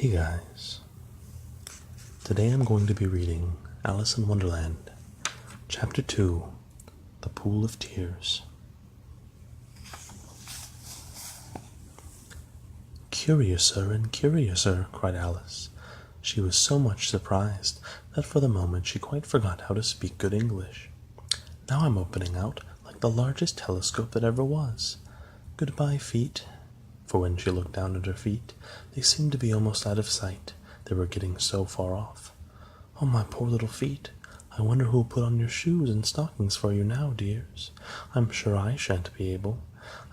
Hey guys, today I'm going to be reading Alice in Wonderland, Chapter 2, The Pool of Tears. "Curiouser and curiouser," cried Alice. She was so much surprised that for the moment she quite forgot how to speak good English. "Now I'm opening out like the largest telescope that ever was. Goodbye, feet." For when she looked down at her feet, they seemed to be almost out of sight, they were getting so far off. "Oh, my poor little feet! I wonder who'll put on your shoes and stockings for you now, dears. I'm sure I shan't be able.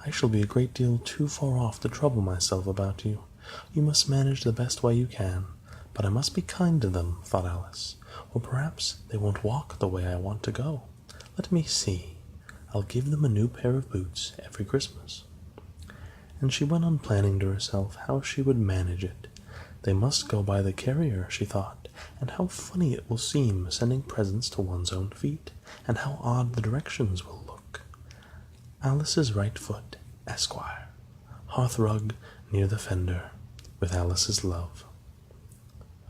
I shall be a great deal too far off to trouble myself about you. You must manage the best way you can. But I must be kind to them," thought Alice, "or perhaps they won't walk the way I want to go. Let me see. I'll give them a new pair of boots every Christmas." And she went on planning to herself how she would manage it. They must go by the carrier, she thought, and how funny it will seem sending presents to one's own feet, and how odd the directions will look. "Alice's right foot, Esquire. Hearthrug near the fender, with Alice's love."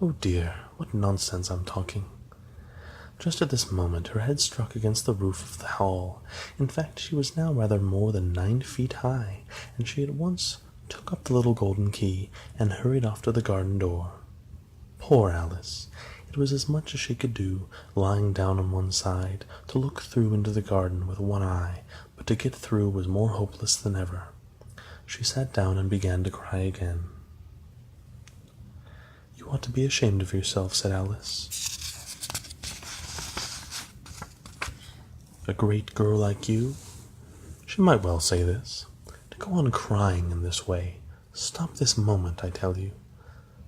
Oh dear, what nonsense I'm talking. Just at this moment her head struck against the roof of the hall. In fact, she was now rather more than 9 feet high, and she at once took up the little golden key and hurried off to the garden door. Poor Alice! It was as much as she could do, lying down on one side, to look through into the garden with one eye, but to get through was more hopeless than ever. She sat down and began to cry again. "You ought to be ashamed of yourself," said Alice. "A great girl like you," she might well say this, "to go on crying in this way. Stop this moment, I tell you."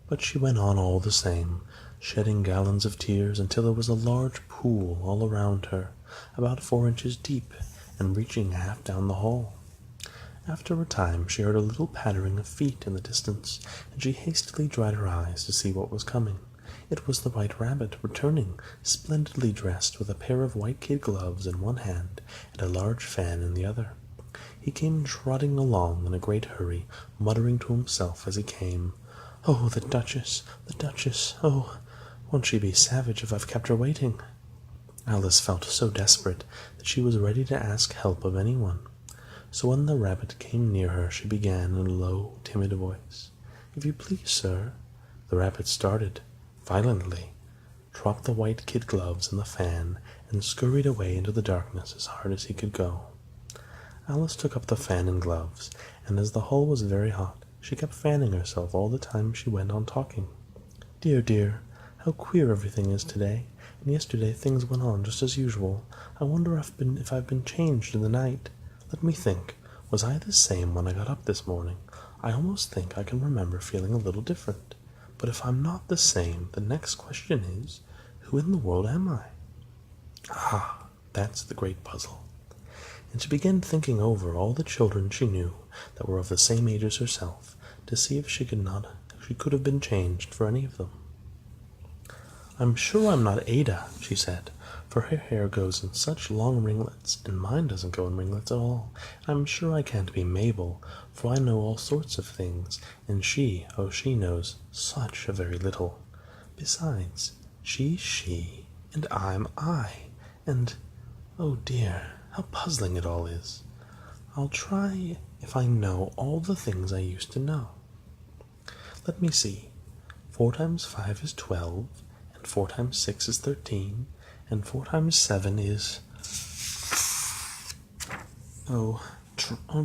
But she went on all the same, shedding gallons of tears until there was a large pool all around her, about 4 inches deep, and reaching half down the hall. After a time she heard a little pattering of feet in the distance, and she hastily dried her eyes to see what was coming. It was the White Rabbit, returning, splendidly dressed, with a pair of white kid gloves in one hand and a large fan in the other. He came trotting along in a great hurry, muttering to himself as he came, "Oh, the Duchess, the Duchess! Oh, won't she be savage if I've kept her waiting?" Alice felt so desperate that she was ready to ask help of anyone. So when the rabbit came near her, she began in a low, timid voice, "If you please, sir." The rabbit started violently, dropped the white kid gloves and the fan, and scurried away into the darkness as hard as he could go. Alice took up the fan and gloves, and as the hall was very hot, she kept fanning herself all the time she went on talking. "Dear, dear, how queer everything is today, and yesterday things went on just as usual. I wonder if I've been changed in the night. Let me think. Was I the same when I got up this morning? I almost think I can remember feeling a little different. But if I'm not the same, the next question is, who in the world am I? Ah, that's the great puzzle." And she began thinking over all the children she knew that were of the same age as herself, to see if she could have been changed for any of them. "I'm sure I'm not Ada," she said, "for her hair goes in such long ringlets, and mine doesn't go in ringlets at all. I'm sure I can't be Mabel, for I know all sorts of things, and she knows such a very little. Besides, she's she, and I'm I, and, oh dear, how puzzling it all is. I'll try if I know all the things I used to know. Let me see. 4 times 5 is 12, and 4 times 6 is 13, and 4 times 7 is... Oh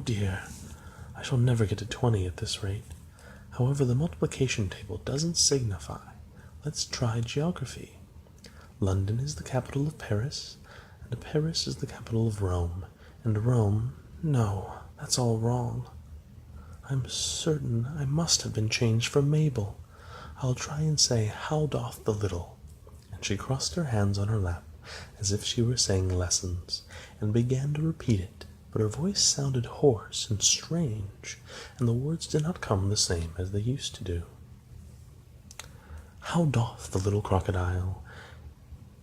dear, I shall never get to 20 at this rate. However, the multiplication table doesn't signify. Let's try geography. London is the capital of Paris, and Paris is the capital of Rome, and Rome... No, that's all wrong. I'm certain I must have been changed for Mabel. I'll try and say, 'How doth the little?'" And she crossed her hands on her lap, as if she were saying lessons, and began to repeat it, but her voice sounded hoarse and strange, and the words did not come the same as they used to do. "How doth the little crocodile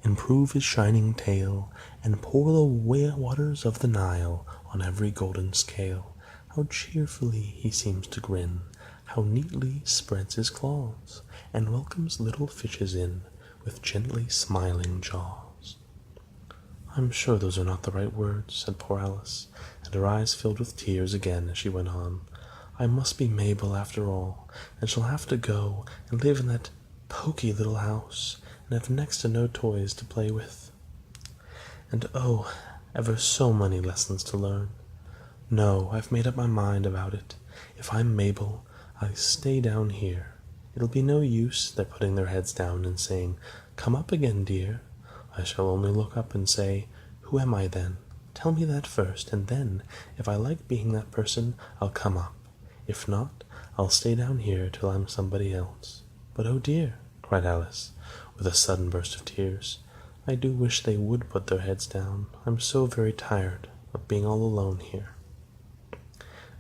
improve his shining tail, and pour the waters of the Nile on every golden scale? How cheerfully he seems to grin, how neatly spreads his claws, and welcomes little fishes in with gently smiling jaws. I'm sure those are not the right words, said poor Alice, and her eyes filled with tears again as she went on. I must be Mabel after all, and shall have to go and live in that poky little house, and have next to no toys to play with. And oh, ever so many lessons to learn. No, I've made up my mind about it. If I'm Mabel, I stay down here. It'll be no use their putting their heads down and saying, Come up again, dear. I shall only look up and say, Who am I then? Tell me that first, and then, if I like being that person, I'll come up. If not, I'll stay down here till I'm somebody else. But oh dear, cried Alice, with a sudden burst of tears, I do wish they would put their heads down. I'm so very tired of being all alone here.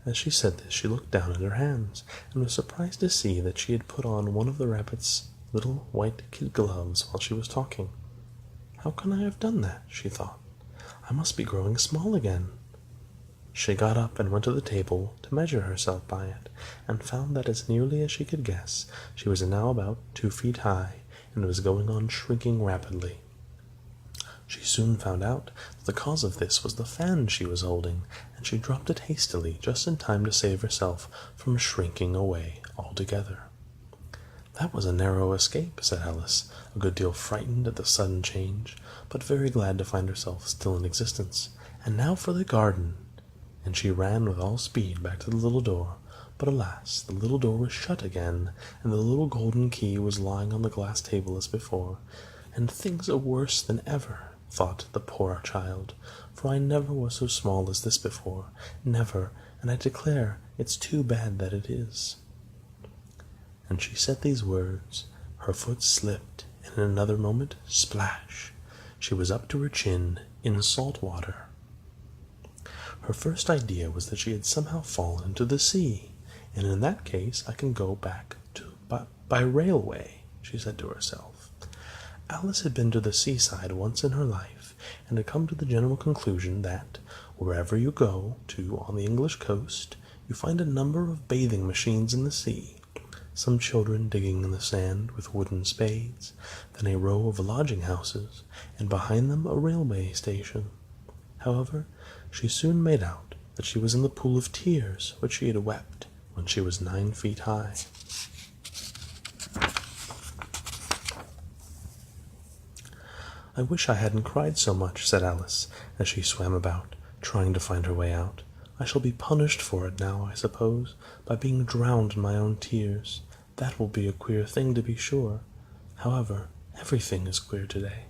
As she said this, she looked down at her hands, and was surprised to see that she had put on one of the rabbit's little white kid gloves while she was talking. How can I have done that? She thought. I must be growing small again. She got up and went to the table to measure herself by it, and found that as nearly as she could guess, she was now about 2 feet high, and was going on shrinking rapidly. She soon found out that the cause of this was the fan she was holding, and she dropped it hastily just in time to save herself from shrinking away altogether. That was a narrow escape, said Alice, a good deal frightened at the sudden change, but very glad to find herself still in existence. And now for the garden! And she ran with all speed back to the little door, but alas, the little door was shut again, and the little golden key was lying on the glass table as before, and things are worse than ever, thought the poor child, for I never was so small as this before, never, and I declare it's too bad that it is. And she said these words, her foot slipped, and in another moment, splash, she was up to her chin in salt water. Her first idea was that she had somehow fallen into the sea, and in that case I can go back by railway, she said to herself. Alice had been to the seaside once in her life, and had come to the general conclusion that, wherever you go to on the English coast, you find a number of bathing machines in the sea, some children digging in the sand with wooden spades, then a row of lodging houses, and behind them a railway station. However, she soon made out that she was in the pool of tears which she had wept when she was 9 feet high. I wish I hadn't cried so much, said Alice, as she swam about, trying to find her way out. I shall be punished for it now, I suppose, by being drowned in my own tears. That will be a queer thing, to be sure. However, everything is queer today.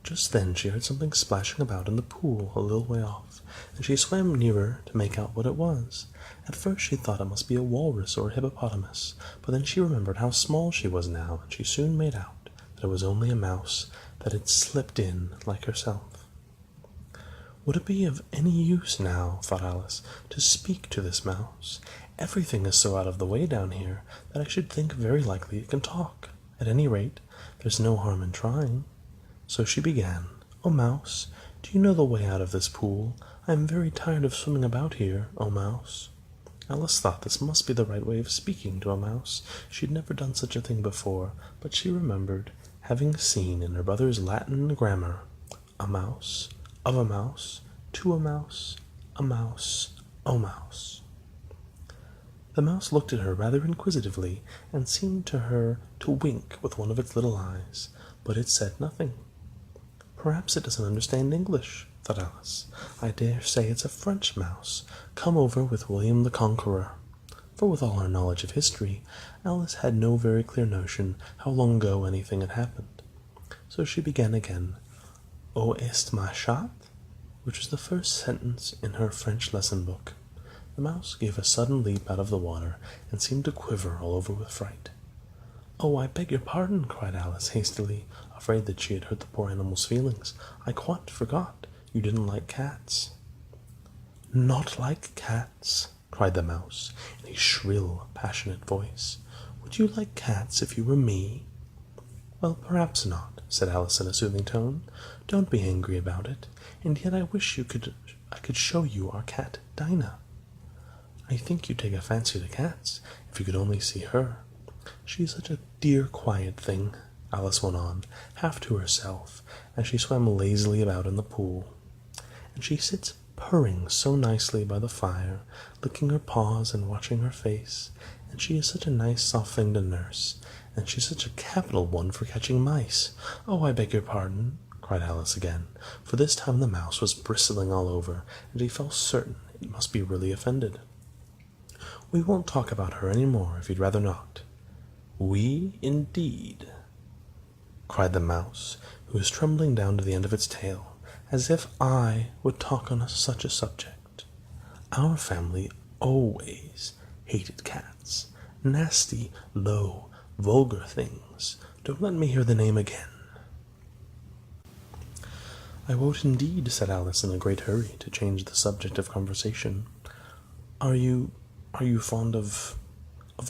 Just then she heard something splashing about in the pool a little way off, and she swam nearer to make out what it was. At first she thought it must be a walrus or a hippopotamus, but then she remembered how small she was now, and she soon made out that it was only a mouse that had slipped in like herself. Would it be of any use now, thought Alice, to speak to this mouse? Everything is so out of the way down here that I should think very likely it can talk. At any rate, there's no harm in trying. So she began, "Oh, mouse, do you know the way out of this pool? I am very tired of swimming about here, oh, mouse." Alice thought this must be the right way of speaking to a mouse. She had never done such a thing before, but she remembered having seen in her brother's Latin grammar, a mouse, of a mouse, to a mouse, oh mouse. The mouse looked at her rather inquisitively, and seemed to her to wink with one of its little eyes, but it said nothing. Perhaps it doesn't understand English, thought Alice. I dare say it's a French mouse, come over with William the Conqueror. For with all her knowledge of history, Alice had no very clear notion how long ago anything had happened. So she began again, "O est ma chat?" which was the first sentence in her French lesson book. The mouse gave a sudden leap out of the water, and seemed to quiver all over with fright. "Oh, I beg your pardon," cried Alice hastily, afraid that she had hurt the poor animal's feelings. "I quite forgot. You didn't like cats." "Not like cats?" cried the mouse, in a shrill, passionate voice. "Would you like cats if you were me?" "Well, perhaps not," said Alice in a soothing tone. "Don't be angry about it, and yet I wish I could show you our cat Dinah." I think you'd take a fancy to cats if you could only see her. She is such a dear, quiet thing," Alice went on, half to herself, as she swam lazily about in the pool. "And she sits purring so nicely by the fire, licking her paws and watching her face, and she is such a nice soft thing to nurse, and she's such a capital one for catching mice. Oh, I beg your pardon," cried Alice again, for this time the mouse was bristling all over, and he felt certain it must be really offended. "We won't talk about her any more, if you'd rather not." "We, indeed," cried the mouse, who was trembling down to the end of its tail, "as if I would talk on such a subject. Our family always hated cats. Nasty, low, vulgar things. Don't let me hear the name again." "I won't indeed," said Alice in a great hurry to change the subject of conversation. Are you fond of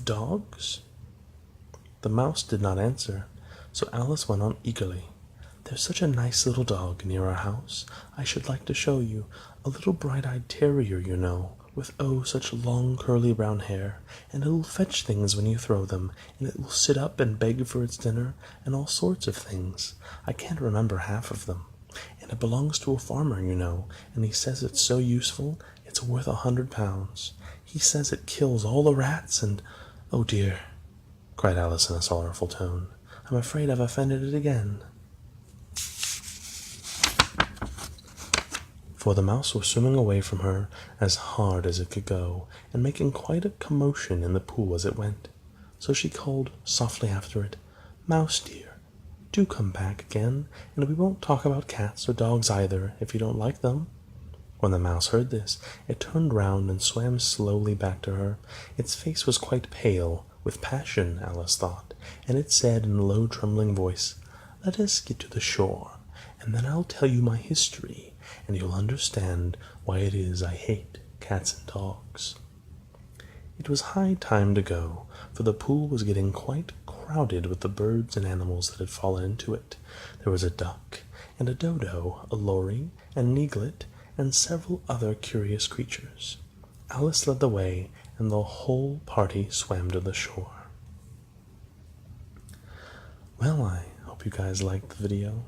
dogs?" The mouse did not answer, so Alice went on eagerly. "There's such a nice little dog near our house I should like to show you, a little bright-eyed terrier, you know, with oh, such long curly brown hair, and it will fetch things when you throw them, and it will sit up and beg for its dinner, and all sorts of things. I can't remember half of them. And it belongs to a farmer, you know, and he says it's so useful, it's worth £100. He says it kills all the rats, and oh dear," cried Alice in a sorrowful tone, "I'm afraid I've offended it again." For the mouse was swimming away from her as hard as it could go, and making quite a commotion in the pool as it went. So she called softly after it, "Mouse dear, do come back again, and we won't talk about cats or dogs either, if you don't like them." When the mouse heard this, it turned round and swam slowly back to her. Its face was quite pale, with passion, Alice thought, and it said in a low trembling voice, "Let us get to the shore, and then I'll tell you my history, and you'll understand why it is I hate cats and dogs." It was high time to go, for the pool was getting quite crowded with the birds and animals that had fallen into it. There was a duck, and a dodo, a lory, and an eaglet, and several other curious creatures. Alice led the way, and the whole party swam to the shore. Well, I hope you guys liked the video,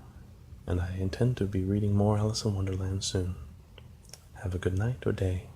and I intend to be reading more Alice in Wonderland soon. Have a good night or day.